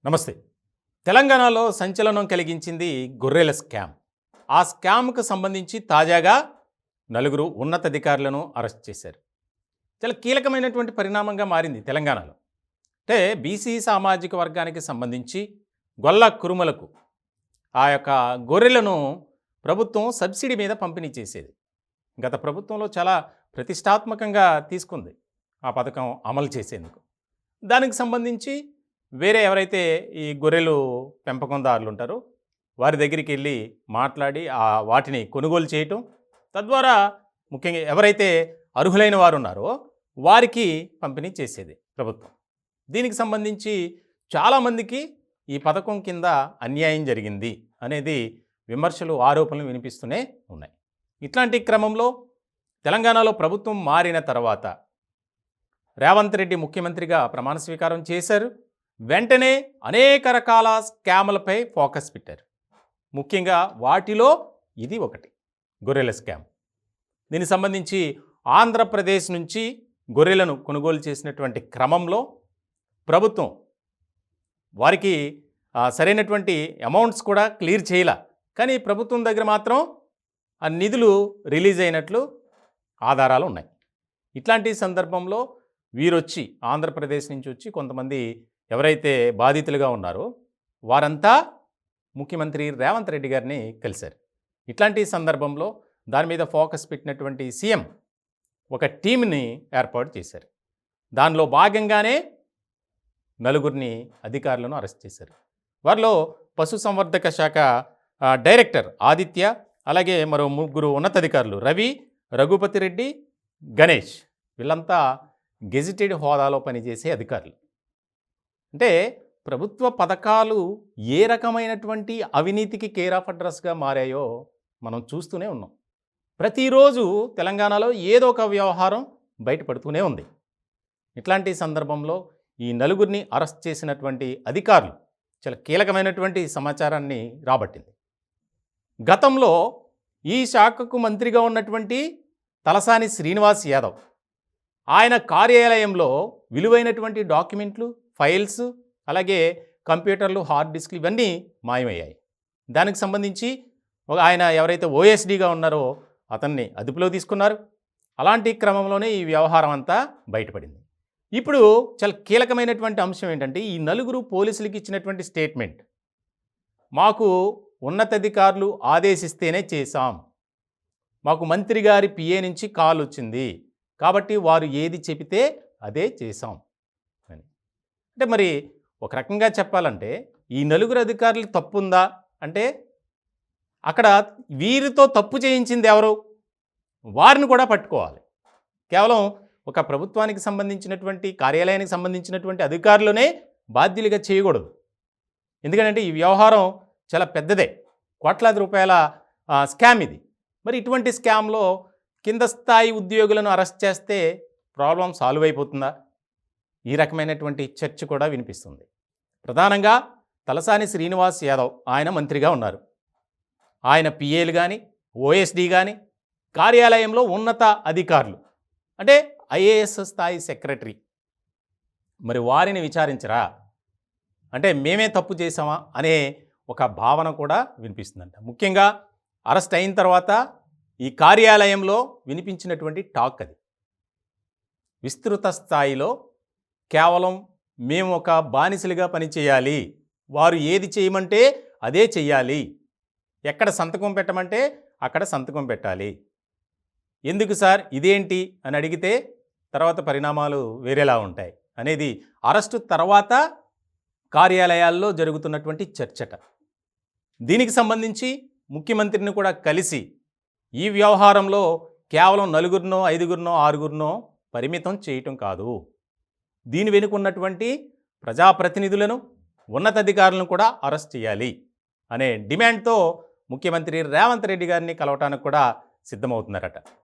నమస్తే. తెలంగాణలో సంచలనం కలిగించింది గొర్రెల స్కామ్. ఆ స్కామ్‌కు సంబంధించి తాజాగా నలుగురు ఉన్నతాధికారులను అరెస్ట్ చేశారు. చాలా కీలకమైనటువంటి పరిణామంగా మారింది తెలంగాణలో. అంటే బీసీ సామాజిక వర్గానికి సంబంధించి గొల్ల కురుమలకు ఆ యొక్క గొర్రెలను ప్రభుత్వం సబ్సిడీ మీద పంపిణీ చేసేది. గత ప్రభుత్వంలో చాలా ప్రతిష్టాత్మకంగా తీసుకుంది ఆ పథకం అమలు చేసేందుకు. దానికి సంబంధించి వేరే ఎవరైతే ఈ గొర్రెలు పెంపకందారులు ఉంటారో వారి దగ్గరికి వెళ్ళి మాట్లాడి వాటిని కొనుగోలు చేయటం, తద్వారా ముఖ్యంగా ఎవరైతే అర్హులైన వారు ఉన్నారో వారికి పంపిణీ చేసేది ప్రభుత్వం. దీనికి సంబంధించి చాలామందికి ఈ పథకం కింద అన్యాయం జరిగింది అనేది విమర్శలు, ఆరోపణలు వినిపిస్తూనే ఉన్నాయి. ఇట్లాంటి క్రమంలో తెలంగాణలో ప్రభుత్వం మారిన తర్వాత రేవంత్ రెడ్డి ముఖ్యమంత్రిగా ప్రమాణ స్వీకారం చేశారు. వెంటనే అనేక రకాల స్కామ్లపై ఫోకస్ పెట్టారు. ముఖ్యంగా వాటిలో ఇది ఒకటి, గొర్రెల స్కామ్. దీనికి సంబంధించి ఆంధ్రప్రదేశ్ నుంచి గొర్రెలను కొనుగోలు చేసినటువంటి క్రమంలో ప్రభుత్వం వారికి సరైనటువంటి అమౌంట్స్ కూడా క్లియర్ చేయలే. కానీ ప్రభుత్వం దగ్గర మాత్రం ఆ నిధులు రిలీజ్ అయినట్లు ఆధారాలు ఉన్నాయి. ఇట్లాంటి సందర్భంలో వీరొచ్చి ఆంధ్రప్రదేశ్ నుంచి వచ్చి కొంతమంది ఎవరైతే బాధితులుగా ఉన్నారో వారంతా ముఖ్యమంత్రి రేవంత్ రెడ్డి గారిని కలిశారు. ఇట్లాంటి సందర్భంలో దాని మీద ఫోకస్ పెట్టినటువంటి సీఎం ఒక టీంని ఏర్పాటు చేశారు. దానిలో భాగంగానే నలుగురిని అధికారులను అరెస్ట్ చేశారు. వారిలో పశుసంవర్ధక శాఖ డైరెక్టర్ ఆదిత్య, అలాగే మరో ముగ్గురు ఉన్నతాధికారులు రవి, రఘుపతి రెడ్డి, గణేష్. వీళ్ళంతా గెజిటెడ్ హోదాలో పనిచేసే అధికారులు. అంటే ప్రభుత్వ పథకాలు ఏ రకమైనటువంటి అవినీతికి కేర్ ఆఫ్ అడ్రస్గా మారాయో మనం చూస్తూనే ఉన్నాం. ప్రతిరోజు తెలంగాణలో ఏదో ఒక వ్యవహారం బయటపడుతూనే ఉంది. ఇట్లాంటి సందర్భంలో ఈ నలుగురిని అరెస్ట్ చేసినటువంటి అధికారులు చాలా కీలకమైనటువంటి సమాచారాన్ని రాబట్టింది. గతంలో ఈ శాఖకు మంత్రిగా ఉన్నటువంటి తలసాని శ్రీనివాస్ యాదవ్, ఆయన కార్యాలయంలో విలువైనటువంటి డాక్యుమెంట్లు, ఫైల్స్, అలాగే కంప్యూటర్లు, హార్డ్ డిస్క్లు ఇవన్నీ మాయమయ్యాయి. దానికి సంబంధించి ఆయన ఎవరైతే ఓఎస్డీగా ఉన్నారో అతన్ని అదుపులో తీసుకున్నారు. అలాంటి క్రమంలోనే ఈ వ్యవహారం అంతా బయటపడింది. ఇప్పుడు చాలా కీలకమైనటువంటి అంశం ఏంటంటే ఈ నలుగురు పోలీసులకి ఇచ్చినటువంటి స్టేట్మెంట్. మాకు ఉన్నతాధికారులు ఆదేశిస్తేనే చేశాం, మాకు మంత్రి గారి పిఏ నుంచి కాల్ వచ్చింది, కాబట్టి వారు ఏది చెబితే అదే చేశాం అని. అంటే మరి ఒక రకంగా చెప్పాలంటే ఈ నలుగురు అధికారులు తప్పు ఉందా అంటే అక్కడ వీరితో తప్పు చేయించింది ఎవరు, వారిని కూడా పట్టుకోవాలి. కేవలం ఒక ప్రభుత్వానికి సంబంధించినటువంటి కార్యాలయానికి సంబంధించినటువంటి అధికారులనే బాధ్యులుగా చేయకూడదు. ఎందుకంటే ఈ వ్యవహారం చాలా పెద్దదే, కోట్లాది రూపాయల స్కామ్ ఇది. మరి ఇటువంటి స్కామ్లో కింద స్థాయి ఉద్యోగులను అరెస్ట్ చేస్తే ప్రాబ్లం సాల్వ్ అయిపోతుందా? ఈ రకమైనటువంటి చర్చ కూడా వినిపిస్తుంది. ప్రధానంగా తలసాని శ్రీనివాస్ యాదవ్ ఆయన మంత్రిగా ఉన్నారు. ఆయన పిఏలు కానీ, ఓఎస్డీ కానీ, కార్యాలయంలో ఉన్నత అధికారులు అంటే ఐఏఎస్ స్థాయి సెక్రటరీ, మరి వారిని విచారించరా? అంటే మేమే తప్పు చేసామా అనే ఒక భావన కూడా వినిపిస్తుందంట. ముఖ్యంగా అరెస్ట్ అయిన తర్వాత ఈ కార్యాలయంలో వినిపించినటువంటి టాక్ అది విస్తృత స్థాయిలో కేవలం మేము ఒక బానిసలుగా పనిచేయాలి, వారు ఏది చేయమంటే అదే చెయ్యాలి, ఎక్కడ సంతకం పెట్టమంటే అక్కడ సంతకం పెట్టాలి, ఎందుకు సార్ ఇదేంటి అని అడిగితే తర్వాత పరిణామాలు వేరేలా ఉంటాయి అనేది అరెస్టు తర్వాత కార్యాలయాల్లో జరుగుతున్నటువంటి చర్చట. దీనికి సంబంధించి ముఖ్యమంత్రిని కూడా కలిసి ఈ వ్యవహారంలో కేవలం నలుగురినో, ఐదుగురినో, ఆరుగురినో పరిమితం చేయటం కాదు, దీని వెనుకున్నటువంటి ప్రజాప్రతినిధులను, ఉన్నతాధికారులను కూడా అరెస్ట్ చేయాలి అనే డిమాండ్తో ముఖ్యమంత్రి రేవంత్ రెడ్డి గారిని కలవటానికి కూడా సిద్ధమవుతున్నారట.